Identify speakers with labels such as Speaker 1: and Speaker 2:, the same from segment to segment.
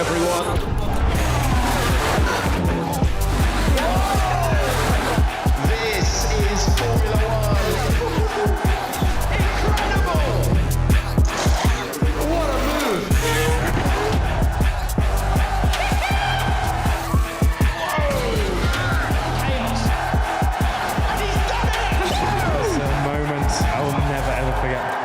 Speaker 1: everyone.
Speaker 2: This is Formula One. Incredible! What a move! Chaos. And he's done it!
Speaker 3: It's a moment I will never ever forget.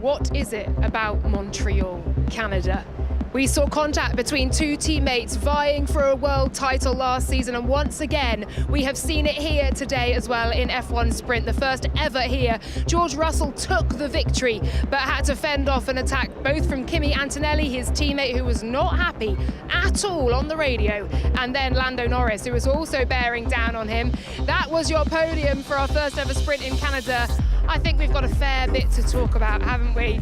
Speaker 4: What is it about Montreal, Canada? We saw contact between two teammates vying for a world title last season, and once again, we have seen it here today as well in F1 Sprint, the first ever here. George Russell took the victory, but had to fend off an attack both from Kimi Antonelli, his teammate, who was not happy at all on the radio, and then Lando Norris, who was also bearing down on him. That was your podium for our first ever sprint in Canada. I think we've got a fair bit to talk about, haven't we?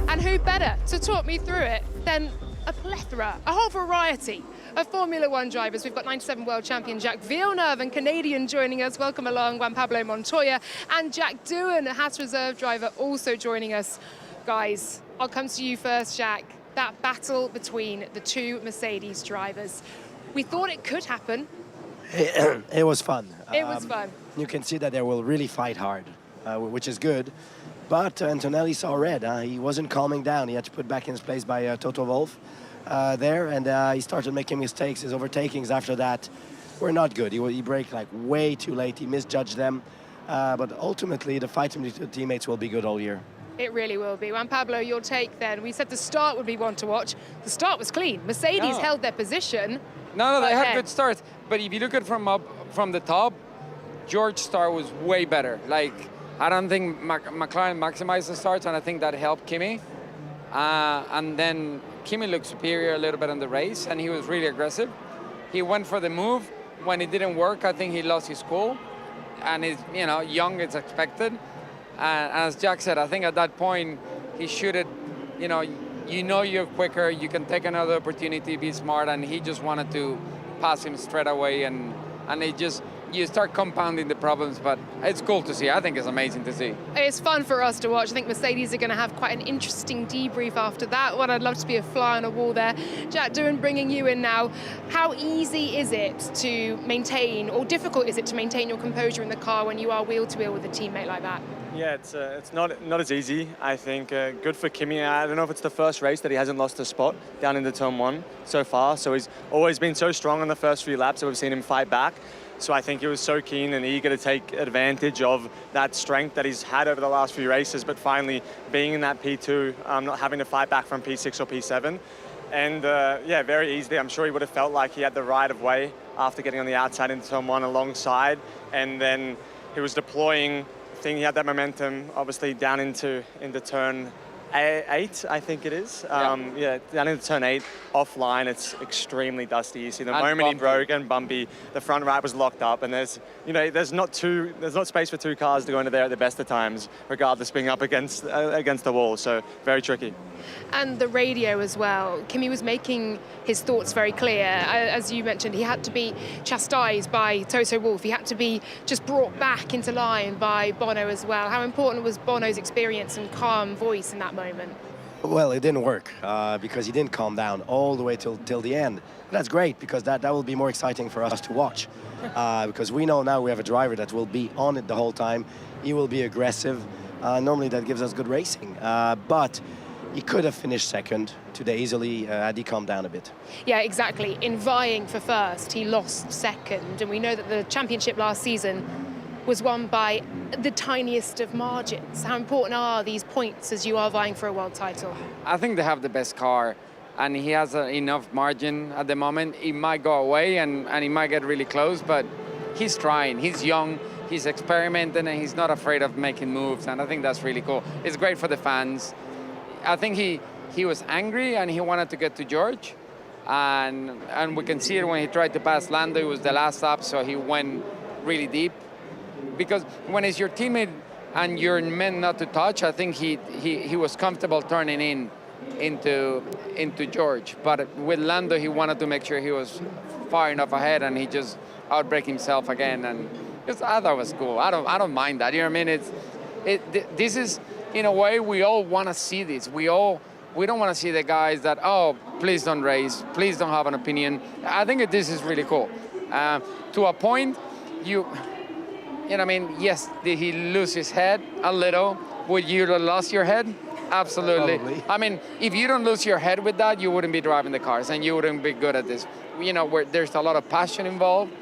Speaker 4: And who better to talk me through it than a plethora, a whole variety of Formula One drivers. We've got 97 world champion Jacques Villeneuve and Canadian joining us. Welcome along, Juan Pablo Montoya, and Jack Doohan, a Haas reserve driver, also joining us. Guys, I'll come to you first, Jack. That battle between the two Mercedes drivers. We thought it could happen.
Speaker 5: It was fun.
Speaker 4: It was fun.
Speaker 5: You can see that they will really fight hard, which is good. But Antonelli saw red. He wasn't calming down. He had to put back in his place by Toto Wolff there, and he started making mistakes. His overtakings after that were not good. He braked like way too late. He misjudged them. But ultimately, the fight between the teammates will be good all year.
Speaker 4: It really will be. Juan Pablo, your take then. We said the start would be one to watch. The start was clean. Mercedes held their position.
Speaker 6: No, they had good starts. But if you look at from the top, George's start was way better. Like, I don't think McLaren maximized the starts, and I think that helped Kimi. And then Kimi looked superior a little bit in the race, and he was really aggressive. He went for the move. When it didn't work, I think he lost his cool. And he's, young, it's expected. And as Jack said, I think at that point, he should have, you're quicker, you can take another opportunity, be smart, and he just wanted to pass him straight away, and it just, you start compounding the problems, but it's cool to see. I think it's amazing to see.
Speaker 4: It's fun for us to watch. I think Mercedes are going to have quite an interesting debrief after that one. I'd love to be a fly on a wall there. Jack Doohan, bringing you in now. How easy is it to maintain, or difficult is it to maintain your composure in the car when you are wheel to wheel with a teammate like that?
Speaker 7: Yeah, it's not as easy. I think good for Kimi. I don't know if it's the first race that he hasn't lost a spot down into turn one so far. So he's always been so strong in the first few laps that we've seen him fight back. So I think he was so keen and eager to take advantage of that strength that he's had over the last few races, but finally being in that P2, not having to fight back from P6 or P7. And yeah, very easily. I'm sure he would have felt like he had the right of way after getting on the outside into turn one alongside. And then he was deploying. I think he had that momentum, obviously, down into turn 8, I think it is. Yeah, down into turn 8, offline, it's extremely dusty. You see the moment he broke and bumpy, the front right was locked up, and there's not space for two cars to go into there at the best of times, regardless being up against the wall. So very tricky.
Speaker 4: And the radio as well. Kimi was making his thoughts very clear. As you mentioned, he had to be chastised by Toto Wolff. He had to be just brought back into line by Bono as well. How important was Bono's experience and calm voice in that moment?
Speaker 5: Well, it didn't work because he didn't calm down all the way till the end. That's great, because that will be more exciting for us to watch. Because we know now we have a driver that will be on it the whole time. He will be aggressive. Normally that gives us good racing. But he could have finished second today easily had he calmed down a bit.
Speaker 4: Yeah, exactly. In vying for first, he lost second. And we know that the championship last season was won by the tiniest of margins. How important are these points as you are vying for a world title?
Speaker 6: I think they have the best car, and he has enough margin at the moment. He might go away and he might get really close, but he's trying. He's young, he's experimenting, and he's not afraid of making moves, and I think that's really cool. It's great for the fans. I think he was angry and he wanted to get to George, and we can see it when he tried to pass Lando. It was the last lap, so he went really deep. Because when it's your teammate and you're meant not to touch, I think he was comfortable turning in into George. But with Lando, he wanted to make sure he was far enough ahead, and he just outbraked himself again. And I thought it was cool. I don't mind that. You know what I mean? This is, in a way, we all want to see this. We don't want to see the guys that, oh, please don't race, please don't have an opinion. I think this is really cool. To a point, you know what I mean? Yes, did he lose his head a little? Would you have lost your head? Absolutely.
Speaker 5: Probably.
Speaker 6: I mean, if you don't lose your head with that, you wouldn't be driving the cars and you wouldn't be good at this. You know, where there's a lot of passion involved,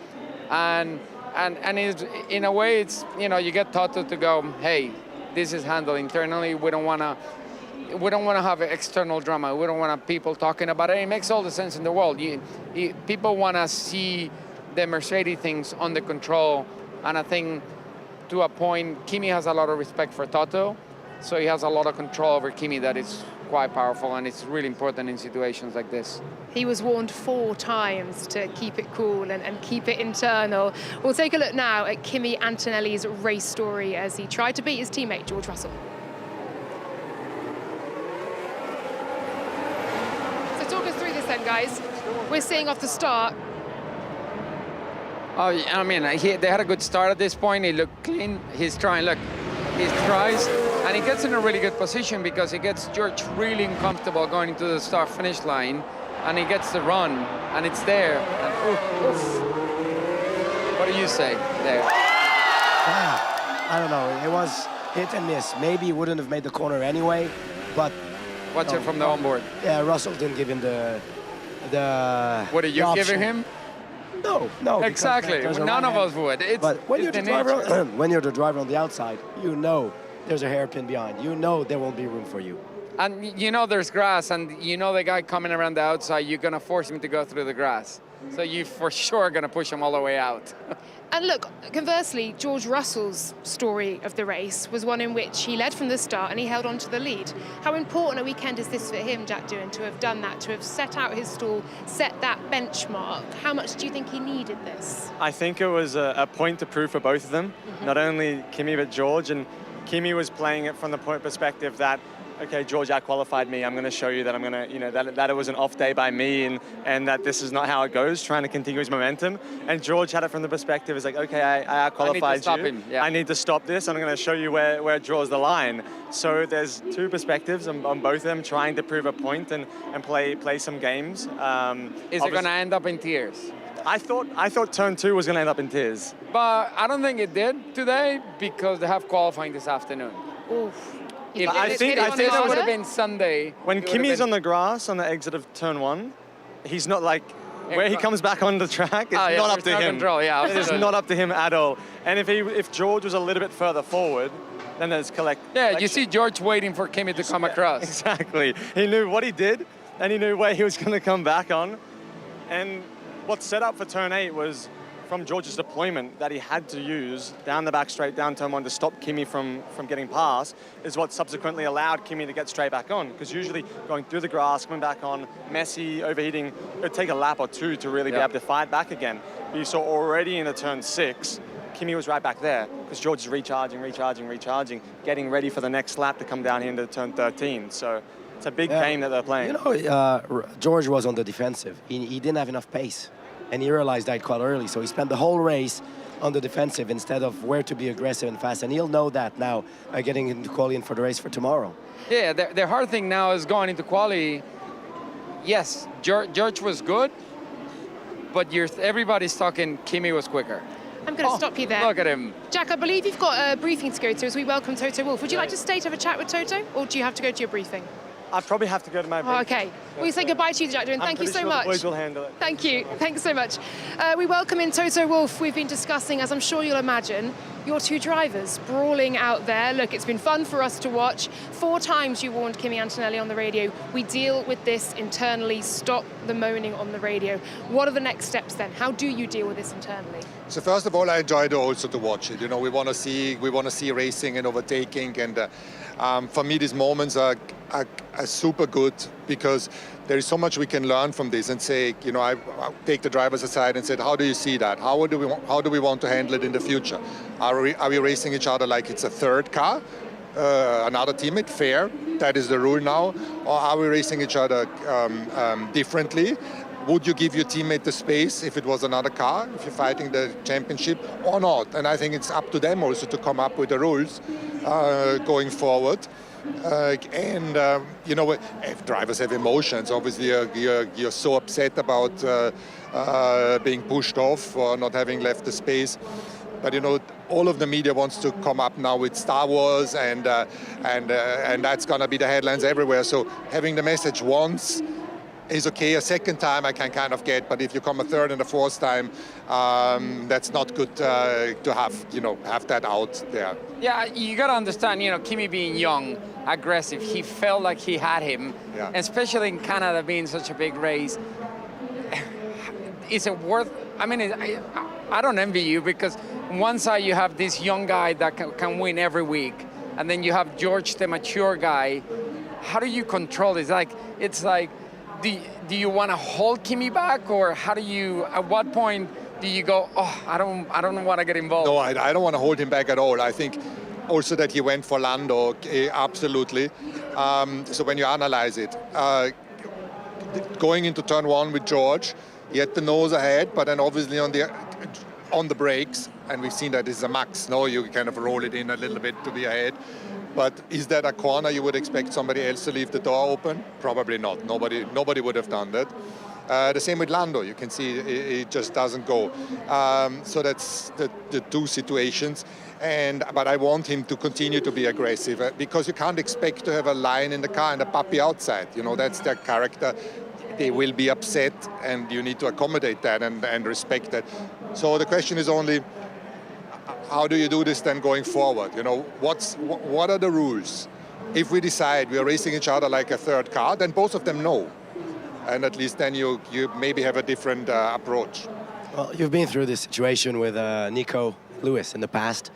Speaker 6: and it's, in a way, it's, you know, you get Toto to go, hey, this is handled internally. We don't want to have external drama. We don't want people talking about it. It makes all the sense in the world. People want to see the Mercedes things under control, and I think to a point, Kimi has a lot of respect for Toto, so he has a lot of control over Kimi that is quite powerful, and it's really important in situations like this.
Speaker 4: He was warned 4 times to keep it cool and keep it internal. We'll take a look now at Kimi Antonelli's race story as he tried to beat his teammate, George Russell. So talk us through this then, guys. We're seeing off the start.
Speaker 6: Oh, I mean, they had a good start at this point. He looked clean. He's trying, look, he tries, and he gets in a really good position because he gets George really uncomfortable going into the start-finish line, and he gets the run, and it's there. And oof. What do you say there?
Speaker 5: I don't know. It was hit and miss. Maybe he wouldn't have made the corner anyway, but
Speaker 6: Watch it from the onboard.
Speaker 5: yeah, Russell didn't give him the
Speaker 6: What are you
Speaker 5: the
Speaker 6: giving
Speaker 5: option.
Speaker 6: him?
Speaker 5: No, because
Speaker 6: Exactly.
Speaker 5: there's a
Speaker 6: None
Speaker 5: right
Speaker 6: of
Speaker 5: hand.
Speaker 6: us would.
Speaker 5: But when you're
Speaker 6: it's
Speaker 5: the
Speaker 6: the nature.
Speaker 5: driver, when you're the driver on the outside, you know there's a hairpin behind. You know there won't be room for you.
Speaker 6: And you know there's grass, and you know the guy coming around the outside, you're going to force him to go through the grass. So you for sure going to push him all the way out.
Speaker 4: And look, conversely, George Russell's story of the race was one in which he led from the start and he held on to the lead. How important a weekend is this for him, Jack Doohan, to have done that, to have set out his stall, set that benchmark? How much do you think he needed this?
Speaker 7: I think it was a point to prove for both of them, not only Kimi but George. And Kimi was playing it from the point perspective that, okay, George out-qualified me. I'm going to show you that I'm going to, you know, that it was an off day by me, and that this is not how it goes, trying to continue his momentum. And George had it from the perspective, it's like, okay, I out-qualified you.
Speaker 6: him. Yeah.
Speaker 7: I need to stop this. I'm going to show you where it draws the line. So there's 2 perspectives on both of them, trying to prove a point and play some games.
Speaker 6: Is it going to end up in tears?
Speaker 7: I thought turn 2 was going to end up in tears.
Speaker 6: But I don't think it did today because they have qualifying this afternoon.
Speaker 4: Oof.
Speaker 7: I think
Speaker 6: that would have been Sunday.
Speaker 7: When Kimi's on the grass on the exit of turn 1, he's not like, where he comes back on the track, it's not up to him.
Speaker 6: Control, yeah,
Speaker 7: it is not up to him at all. And if George was a little bit further forward, then there's
Speaker 6: Yeah, you see George waiting for Kimi to come across.
Speaker 7: Exactly. He knew what he did, and he knew where he was going to come back on. And what's set up for turn 8 was from George's deployment that he had to use down the back straight, down turn 1 to stop Kimi from getting past, is what subsequently allowed Kimi to get straight back on. Because usually going through the grass, coming back on, messy, overheating, it would take a lap or 2 to really be able to fight back again. But you saw already in the turn 6, Kimi was right back there because George is recharging, getting ready for the next lap to come down here into turn 13. So it's a big game that they're playing.
Speaker 5: You know, George was on the defensive. He didn't have enough pace. And he realized that quite early, so he spent the whole race on the defensive instead of where to be aggressive and fast. And he'll know that now, getting into quality for the race for tomorrow.
Speaker 6: Yeah, the hard thing now is going into quali. Yes, George was good, but everybody's talking Kimi was quicker.
Speaker 4: I'm going to stop you there.
Speaker 6: Look at him.
Speaker 4: Jack, I believe you've got a briefing to go to as we welcome Toto Wolff. Would you like to stay to have a chat with Toto, or do you have to go to your briefing?
Speaker 7: I probably have to go to my break.
Speaker 4: Oh, okay. We say goodbye to you, Jack Doohan. Thank you so much.
Speaker 7: The boys will handle it.
Speaker 4: Thank you. Thanks so much. We welcome in Toto Wolff. We've been discussing, as I'm sure you'll imagine, your 2 drivers brawling out there. Look, it's been fun for us to watch. 4 times you warned Kimi Antonelli on the radio. We deal with this internally. Stop the moaning on the radio. What are the next steps then? How do you deal with this internally?
Speaker 1: So first of all, I enjoyed also to watch it. You know, we want to see racing and overtaking, and for me, these moments are super good because there is so much we can learn from this and say, you know, I take the drivers aside and said, how do you see that? How do we want to handle it in the future? Are we racing each other like it's a third car? another teammate, fair, that is the rule now, or are we racing each other differently? Would you give your teammate the space if it was another car, if you're fighting the championship, or not? And I think it's up to them also to come up with the rules going forward. You know, if drivers have emotions, obviously you're so upset about being pushed off or not having left the space. But you know, all of the media wants to come up now with Star Wars, and that's gonna be the headlines everywhere. So having the message once is okay. A second time I can kind of get, but if you come a third and a fourth time, that's not good to have that out there.
Speaker 6: Yeah, you gotta understand, you know, Kimi being young, aggressive, he felt like he had him,
Speaker 1: Yeah.
Speaker 6: especially in Canada being such a big race. Is it worth? I mean, I don't envy you, because one side you have this young guy that can win every week, and then you have George, the mature guy. How do you control this? It's like, do you want to hold Kimi back, or how do you? At what point do you go? Oh, I don't want to get involved.
Speaker 1: No, I don't want to hold him back at all. I think also that he went for Lando, absolutely. So when you analyze it, going into turn one with George, he had the nose ahead, but then obviously on the brakes, and we've seen that this is a max. No, you kind of roll it in a little bit to be ahead. But is that a corner you would expect somebody else to leave the door open? Probably not. Nobody would have done that. The same with Lando. You can see it just doesn't go. So that's the two situations. But I want him to continue to be aggressive, because you can't expect to have a lion in the car and a puppy outside. You know, that's their character. They will be upset, and you need to accommodate that and respect that. So the question is only, how do you do this then going forward? You know, what are the rules? If we decide we are racing each other like a third car, then both of them know. And at least then you maybe have a different approach.
Speaker 5: Well, you've been through this situation with Nico Lewis in the past,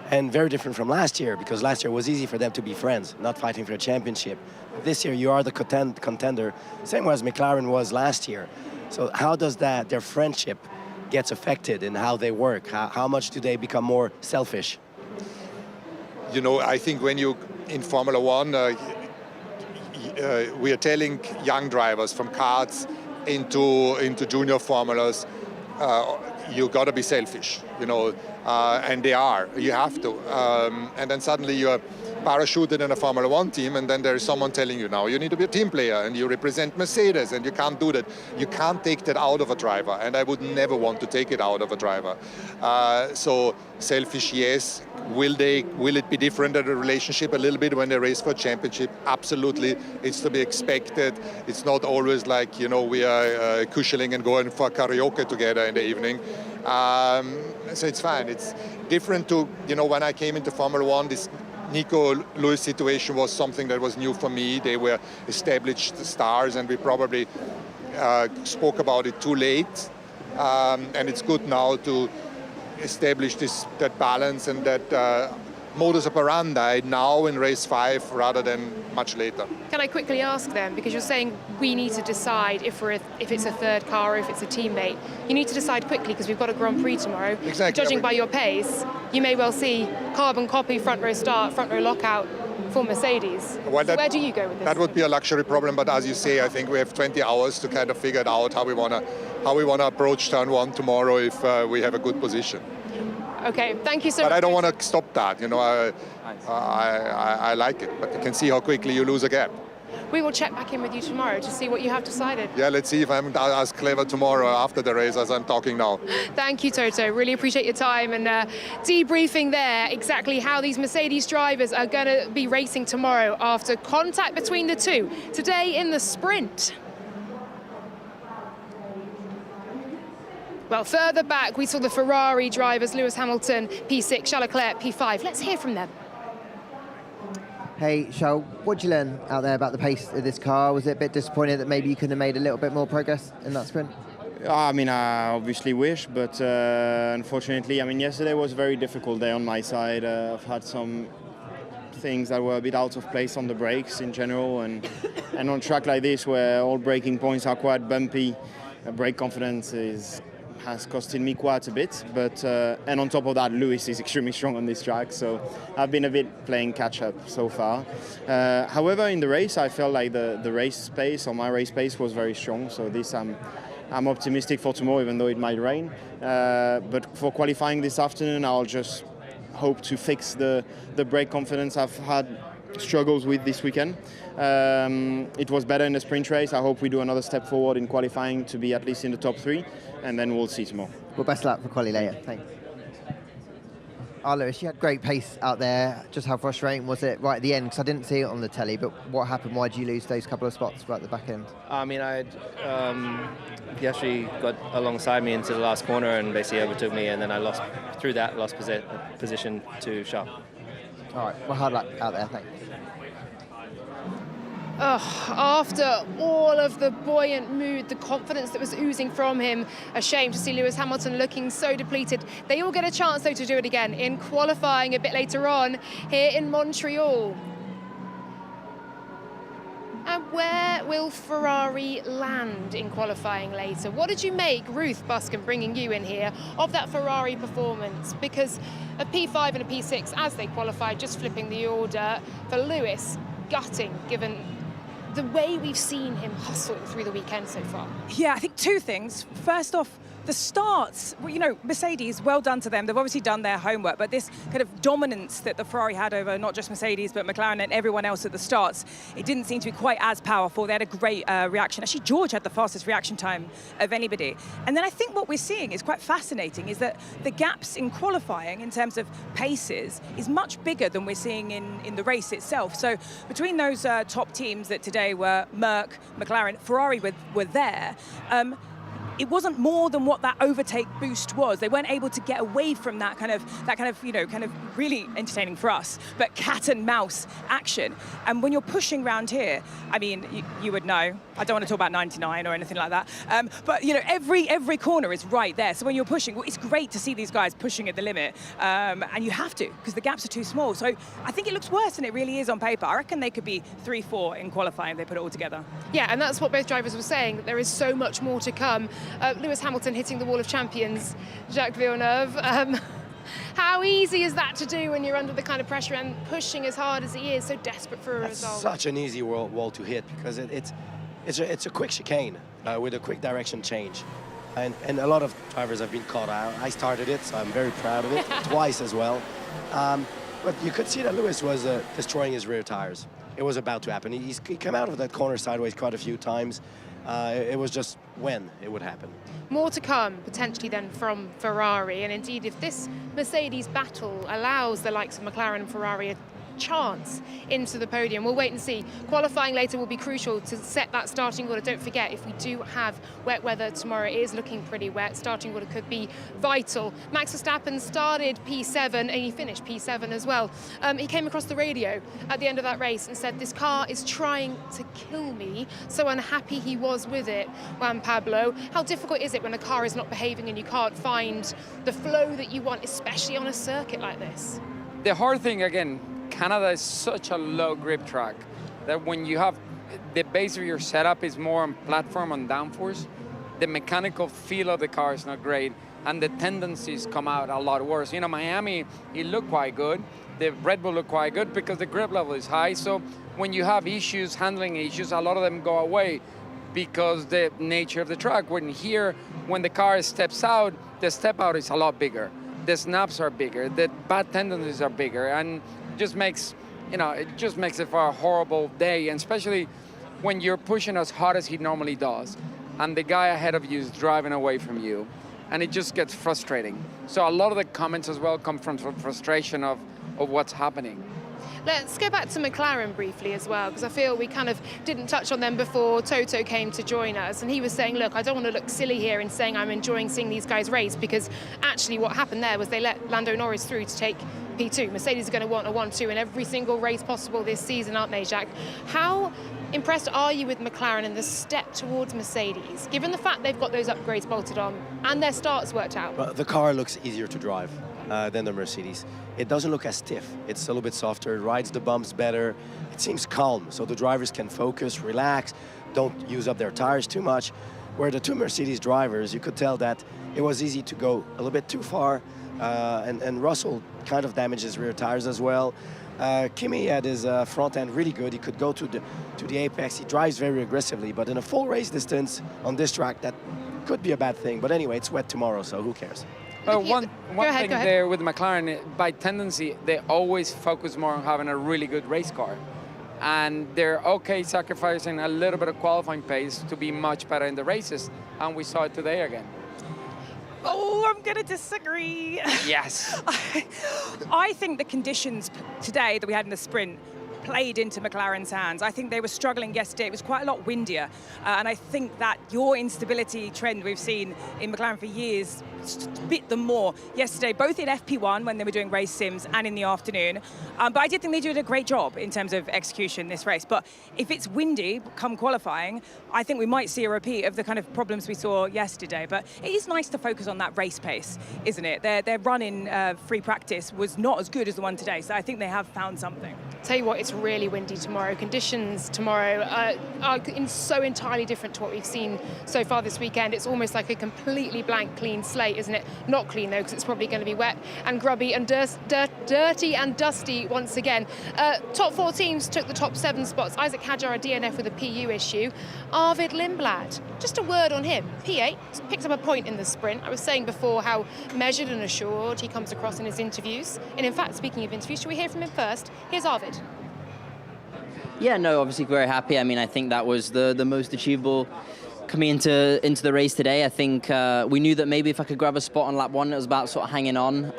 Speaker 5: and very different from last year, because last year was easy for them to be friends, not fighting for a championship. This year you are the contender, same as McLaren was last year. So how does their friendship gets affected in how they work? How much do they become more selfish?
Speaker 1: You know, I think when you in Formula One, we are telling young drivers from karts into junior formulas, you got to be selfish, you know, and they are. You have to, and then suddenly you're parachuted in a Formula One team, and then there is someone telling you now you need to be a team player and you represent Mercedes, and you can't do that. You can't take that out of a driver, and I would never want to take it out of a driver. So selfish, yes. Will it be different in the relationship a little bit when they race for a championship? Absolutely. It's to be expected. It's not always like, you know, we are kuscheling and going for karaoke together in the evening. So it's fine. It's different to, you know, when I came into Formula One, this Nico Lewis situation was something that was new for me. They were established stars, and we probably spoke about it too late. And it's good now to establish that balance and that modus operandi now in race 5 rather than much later.
Speaker 4: Can I quickly ask them, because you're saying we need to decide if it's a third car or if it's a teammate. You need to decide quickly, because we've got a Grand Prix tomorrow.
Speaker 1: Exactly.
Speaker 4: Judging by your pace, you may well see carbon copy, front row start, front row lockout for Mercedes.
Speaker 1: Well,
Speaker 4: so where do you go with this?
Speaker 1: That would be a luxury problem, but as you say, I think we have 20 hours to kind of figure it out how we want to approach turn 1 tomorrow if we have a good position.
Speaker 4: Okay, thank you so much.
Speaker 1: But I don't want to stop that, you know, I like it, but you can see how quickly you lose a gap.
Speaker 4: We will check back in with you tomorrow to see what you have decided.
Speaker 1: Yeah, let's see if I'm as clever tomorrow after the race as I'm talking now.
Speaker 4: Thank you, Toto. Really appreciate your time and debriefing there exactly how these Mercedes drivers are going to be racing tomorrow after contact between the two. Today in the sprint. Well, further back, we saw the Ferrari drivers, Lewis Hamilton, P6, Charles Leclerc, P5. Let's hear from them.
Speaker 8: Hey, Charles, what did you learn out there about the pace of this car? Was it a bit disappointed that maybe you could have made a little bit more progress in that sprint?
Speaker 9: I mean, I obviously wish, but unfortunately, I mean, yesterday was a very difficult day on my side. I've had some things that were a bit out of place on the brakes in general, and on a track like this where all braking points are quite bumpy, brake confidence has costed me quite a bit. But and on top of that, Lewis is extremely strong on this track, so I've been a bit playing catch up so far. However, in the race, I felt like the race pace or my race pace was very strong. So this I'm optimistic for tomorrow, even though it might rain. But for qualifying this afternoon, I'll just hope to fix the brake confidence I've had struggles with this weekend. It was better in the sprint race. I hope we do another step forward in qualifying to be at least in the top 3, and then we'll see tomorrow.
Speaker 8: Well, best luck for quali later. Thanks. Lewis, you had great pace out there. Just how frustrating was it right at the end? Because I didn't see it on the telly, but what happened? Why did you lose those couple of spots right at the back end?
Speaker 10: I mean, he actually got alongside me into the last corner and basically overtook me, and then I lost position to Sharp.
Speaker 8: All right, well, hard luck out there. Thanks.
Speaker 4: After all of the buoyant mood, the confidence that was oozing from him, a shame to see Lewis Hamilton looking so depleted. They all get a chance, though, to do it again in qualifying a bit later on here in Montreal. And where will Ferrari land in qualifying later? What did you make, Ruth Buscombe, bringing you in here, of that Ferrari performance? Because a P5 and a P6, as they qualified, just flipping the order. For Lewis, gutting, given the way we've seen him hustle through the weekend so far.
Speaker 11: Yeah, I think two things. First off, the starts, well, you know, Mercedes, well done to them. They've obviously done their homework, but this kind of dominance that the Ferrari had over not just Mercedes, but McLaren and everyone else at the starts, it didn't seem to be quite as powerful. They had a great reaction. Actually, George had the fastest reaction time of anybody. And then I think what we're seeing is quite fascinating, is that the gaps in qualifying in terms of paces is much bigger than we're seeing in the race itself. So between those top teams that today were Merck, McLaren, Ferrari were there, it wasn't more than what that overtake boost was. They weren't able to get away from that kind of, you know, kind of really entertaining for us, but cat and mouse action. And when you're pushing around here, I mean, you would know. I don't want to talk about 99 or anything like that. But you know, every corner is right there. So when you're pushing, well, it's great to see these guys pushing at the limit, and you have to, because the gaps are too small. So I think it looks worse than it really is on paper. I reckon they could be 3-4 in qualifying if they put it all together.
Speaker 4: Yeah, and that's what both drivers were saying, that there is so much more to come. Lewis Hamilton hitting the wall of champions, Jacques Villeneuve. How easy is that to do when you're under the kind of pressure and pushing as hard as he is, so desperate for a result?
Speaker 5: Such an easy wall to hit, because it's a quick chicane with a quick direction change. And a lot of drivers have been caught out. I started it, so I'm very proud of it, twice as well. But you could see that Lewis was destroying his rear tires. It was about to happen. He came out of that corner sideways quite a few times. It was just when it would happen.
Speaker 4: More to come, potentially then, from Ferrari. And indeed, if this Mercedes battle allows the likes of McLaren and Ferrari a chance into the podium, we'll wait and see. Qualifying later will be crucial to set that starting order. Don't forget, if we do have wet weather tomorrow, it is looking pretty wet. Starting order could be vital. Max Verstappen started P7 and he finished P7 as well. He came across the radio at the end of that race and said, "This car is trying to kill me." So unhappy he was with it, Juan Pablo. How difficult is it when a car is not behaving and you can't find the flow that you want, especially on a circuit like this?
Speaker 6: The hard thing, again, Canada is such a low grip track that when you have the base of your setup is more on platform, on downforce, the mechanical feel of the car is not great, and the tendencies come out a lot worse. You know, Miami, it looked quite good. The Red Bull looked quite good because the grip level is high. So when you have issues, handling issues, a lot of them go away because the nature of the track. When the car steps out, the step out is a lot bigger. The snaps are bigger, the bad tendencies are bigger, and just makes, you know, it just makes it for a horrible day, and especially when you're pushing as hard as he normally does, and the guy ahead of you is driving away from you, and it just gets frustrating. So a lot of the comments as well come from frustration of what's happening.
Speaker 4: Let's go back to McLaren briefly as well, because I feel we kind of didn't touch on them before Toto came to join us, and he was saying, look, I don't want to look silly here in saying I'm enjoying seeing these guys race, because actually what happened there was they let Lando Norris through to take P2. Mercedes are going to want a 1-2 in every single race possible this season, aren't they, Jacques? How impressed are you with McLaren and the step towards Mercedes, given the fact they've got those upgrades bolted on and their starts worked out?
Speaker 5: Well, the car looks easier to drive than the Mercedes. It doesn't look as stiff. It's a little bit softer. It rides the bumps better. It seems calm, so the drivers can focus, relax, don't use up their tires too much. where the two Mercedes drivers, you could tell that it was easy to go a little bit too far, and Russell kind of damaged his rear tires as well. Kimi had his front end really good. He could go to the apex. He drives very aggressively, but in a full race distance on this track, that could be a bad thing. But anyway, it's wet tomorrow, so who cares?
Speaker 6: One thing there with McLaren, by tendency, they always focus more on having a really good race car. And they're okay sacrificing a little bit of qualifying pace to be much better in the races. And we saw it today again.
Speaker 11: Oh, I'm going to disagree.
Speaker 6: Yes.
Speaker 11: I think the conditions today that we had in the sprint played into McLaren's hands. I think they were struggling yesterday. It was quite a lot windier. And I think that your instability trend we've seen in McLaren for years bit them more yesterday, both in FP1 when they were doing race sims and in the afternoon. But I did think they did a great job in terms of execution this race. But if it's windy come qualifying, I think we might see a repeat of the kind of problems we saw yesterday. But it is nice to focus on that race pace, isn't it? Their run in free practice was not as good as the one today. So I think they have found something.
Speaker 4: Tell you what, it's really windy tomorrow. Conditions tomorrow are so entirely different to what we've seen so far this weekend. It's almost like a completely blank, clean slate, isn't it? Not clean though, because it's probably going to be wet and grubby and dirty and dusty once again. Top 4 teams took the top 7 spots. Isaac Hadjar, a DNF with a PU issue. Arvid Lindblad, just a word on him. P8 picked up a point in the sprint. I was saying before how measured and assured he comes across in his interviews. And in fact, speaking of interviews, shall we hear from him first? Here's Arvid.
Speaker 12: Yeah, no, obviously very happy. I mean, I think that was the most achievable coming into the race today. I think we knew that maybe if I could grab a spot on lap 1, it was about sort of hanging on.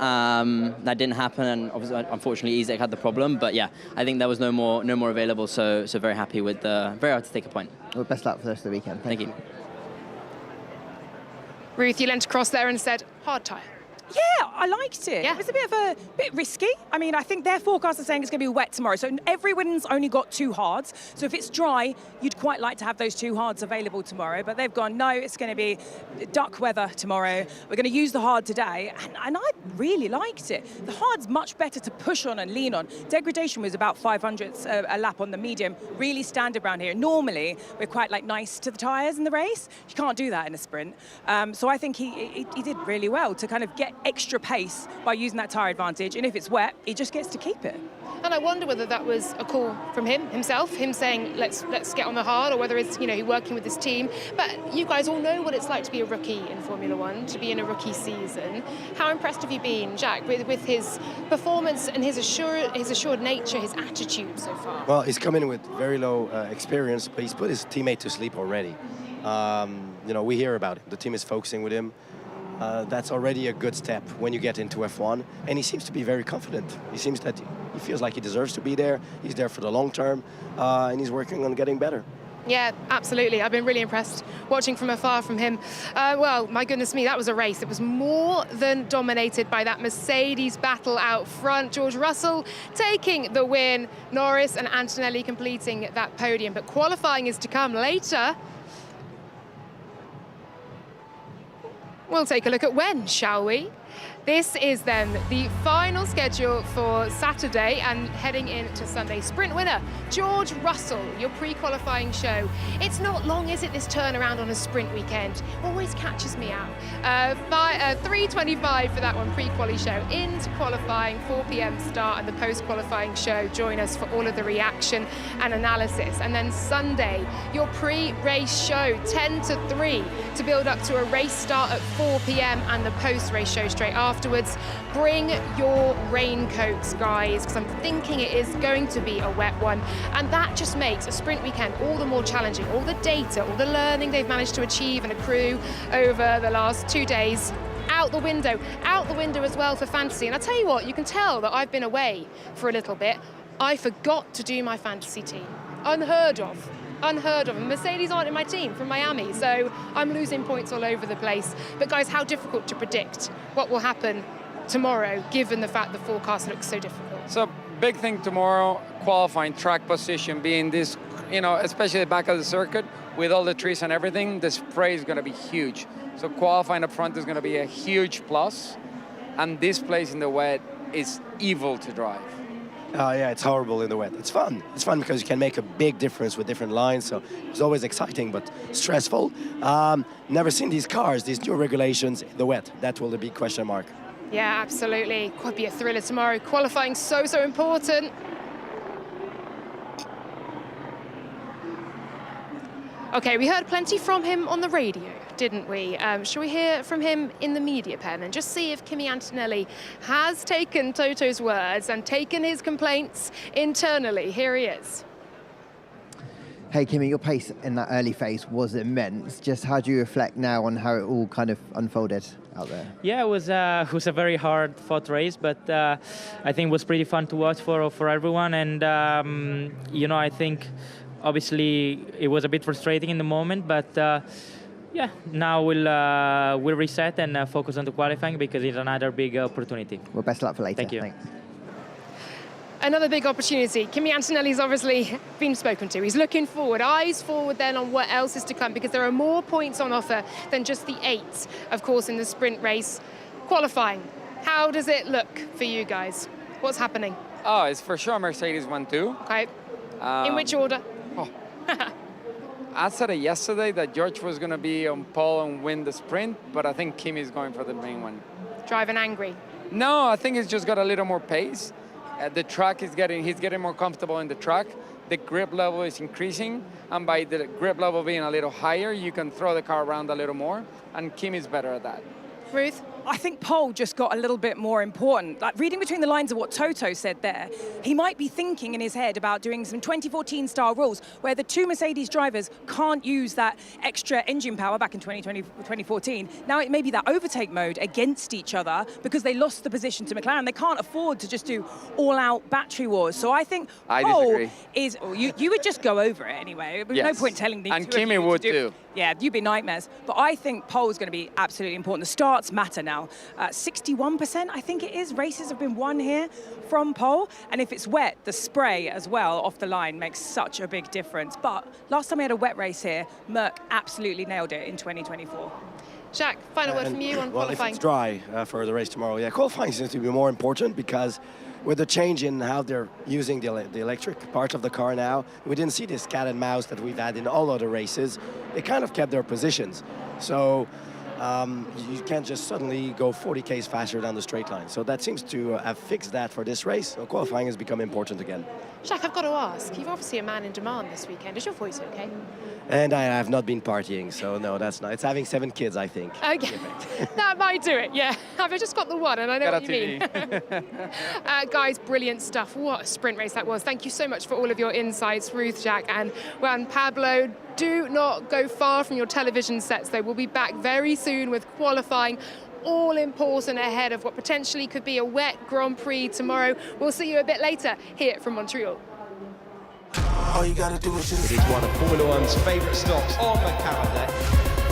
Speaker 12: That didn't happen, and obviously, unfortunately, Isaac had the problem. But yeah, I think there was no more available. So very happy with very hard to take a point.
Speaker 8: Well, best luck for the rest of the weekend.
Speaker 12: Thank you.
Speaker 4: Ruth, you leant across there and said, hard tyre.
Speaker 11: Yeah, I liked it.
Speaker 4: Yeah.
Speaker 11: It was a bit risky. I mean, I think their forecast is saying it's going to be wet tomorrow. So everyone's only got 2 hards. So if it's dry, you'd quite like to have those 2 hards available tomorrow. But they've gone, no, it's going to be duck weather tomorrow. We're going to use the hard today. And I really liked it. The hard's much better to push on and lean on. Degradation was about 500ths a lap on the medium. Really standard around here. Normally, we're quite nice to the tyres in the race. You can't do that in a sprint. So I think he did really well to kind of get extra pace by using that tyre advantage, and if it's wet, he just gets to keep it.
Speaker 4: And I wonder whether that was a call from him saying let's get on the hard, or whether it's he working with his team. But you guys all know what it's like to be a rookie in Formula One, to be in a rookie season. How impressed have you been, Jack, with his performance and his assured nature, his attitude so far?
Speaker 5: Well, he's come in with very low experience, but he's put his teammate to sleep already. We hear about it. The team is focusing with him. That's already a good step when you get into F1, and he seems to be very confident. He seems that he feels like he deserves to be there. He's there for the long term, and he's working on getting better.
Speaker 4: Yeah, absolutely. I've been really impressed watching from afar from him. Well, my goodness me, that was a race. It was more than dominated by that Mercedes battle out front. George Russell taking the win, Norris and Antonelli completing that podium. But qualifying is to come later. We'll take a look at when, shall we? This is then the final schedule for Saturday and heading into Sunday. Sprint winner, George Russell, your pre-qualifying show. It's not long, is it, this turnaround on a sprint weekend? Always catches me out. 3:25 for that one, pre-quali show. Into qualifying, 4 p.m. start, and the post-qualifying show. Join us for all of the reaction and analysis. And then Sunday, your pre-race show, 10 to 3, to build up to a race start at 4 p.m. and the post-race show straight afterwards. Bring your raincoats, guys, because I'm thinking it is going to be a wet one, and that just makes a sprint weekend all the more challenging. All the data, all the learning they've managed to achieve and accrue over the last 2 days, out the window as well for fantasy. And I tell you what, you can tell that I've been away for a little bit. I forgot to do my fantasy team. Unheard of. And Mercedes aren't in my team from Miami, so I'm losing points all over the place. But guys, how difficult to predict what will happen tomorrow, given the fact the forecast looks so difficult?
Speaker 6: So big thing tomorrow, qualifying, track position, being this, especially the back of the circuit, with all the trees and everything, the spray is going to be huge. So qualifying up front is going to be a huge plus, and this place in the wet is evil to drive.
Speaker 5: Oh yeah, it's horrible in the wet. It's fun. It's fun because you can make a big difference with different lines. So it's always exciting, but stressful. Never seen these cars, these new regulations in the wet. That will be a big question mark.
Speaker 4: Yeah, absolutely. Could be a thriller tomorrow. Qualifying so important. Okay, we heard plenty from him on the radio, didn't we? Shall we hear from him in the media pen and just see if Kimi Antonelli has taken Toto's words and taken his complaints internally? Here he is.
Speaker 8: Hey Kimi, your pace in that early phase was immense. Just how do you reflect now on how it all kind of unfolded out there?
Speaker 13: Yeah, it was a very hard-fought race, but I think it was pretty fun to watch for everyone. And you know, I think obviously it was a bit frustrating in the moment, but yeah, now we'll reset and focus on the qualifying because it's another big opportunity.
Speaker 8: Well, best luck for later.
Speaker 13: Thank you.
Speaker 8: Thanks.
Speaker 4: Another big opportunity. Kimi Antonelli's obviously been spoken to. He's looking forward, eyes forward then on what else is to come, because there are more points on offer than just the 8, of course, in the sprint race. Qualifying, how does it look for you guys? What's happening?
Speaker 6: Oh, it's for sure Mercedes 1-2.
Speaker 4: Okay. In which order?
Speaker 6: I said it yesterday that George was going to be on pole and win the sprint, but I think Kimi is going for the main one.
Speaker 4: Driving angry?
Speaker 6: No, I think he's just got a little more pace. The track is he's getting more comfortable in the track. The grip level is increasing, and by the grip level being a little higher, you can throw the car around a little more, and Kimi is better at that.
Speaker 4: Ruth?
Speaker 11: I think pole just got a little bit more important. Like reading between the lines of what Toto said there, he might be thinking in his head about doing some 2014 style rules where the 2 Mercedes drivers can't use that extra engine power back in 2014. Now it may be that overtake mode against each other because they lost the position to McLaren. They can't afford to just do all-out battery wars. So I think pole is, you would just go over it anyway. There's no point telling the
Speaker 6: and Kimi would too.
Speaker 11: Yeah, you'd be nightmares. But I think pole is going to be absolutely important. The starts matter now. 61%, I think it is, races have been won here from pole. And if it's wet, the spray as well off the line makes such a big difference. But last time we had a wet race here, Merck absolutely nailed it in 2024.
Speaker 4: Jacques, final word from you on
Speaker 5: well,
Speaker 4: qualifying.
Speaker 5: If it's dry for the race tomorrow, yeah, qualifying seems to be more important because with the change in how they're using the electric part of the car now, we didn't see this cat and mouse that we've had in all other races. They kind of kept their positions. So you can't just suddenly go 40 k's faster down the straight line. So that seems to have fixed that for this race. So qualifying has become important again.
Speaker 4: Jacques, I've got to ask, you're obviously a man in demand this weekend. Is your voice okay?
Speaker 5: And I have not been partying, so no, that's not. It's having 7 kids, I think.
Speaker 4: Okay, that might do it, yeah. I've just got the one, and I know what you mean. Guys, brilliant stuff. What a sprint race that was. Thank you so much for all of your insights, Ruth, Jacques, and Juan Pablo. Do not go far from your television sets, though. We'll be back very soon with qualifying, all important ahead of what potentially could be a wet Grand Prix tomorrow. We'll see you a bit later here from Montreal.
Speaker 2: All you gotta do is just... It is one of Formula One's favourite stops on the calendar.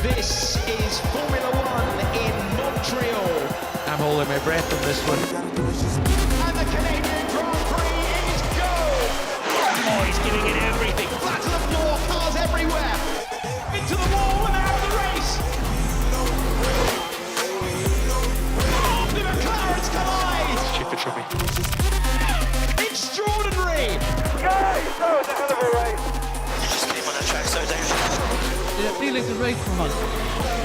Speaker 2: This is Formula One in Montreal. I'm holding my breath on this one. And the Canadian Grand Prix is go! Oh, he's giving it everything. Flat to the floor, cars everywhere. Into the wall and out of the race. Oh, the McLarens collide. Stupid for me. Extraordinary. Guys, that was a hell of a race. Just came on a track so dangerous.
Speaker 14: Did it feel like a race from us?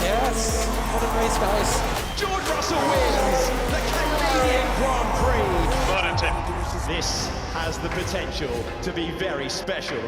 Speaker 2: Yes, what a race, guys. George Russell wins the Canadian Grand Prix. This has the potential to be very special.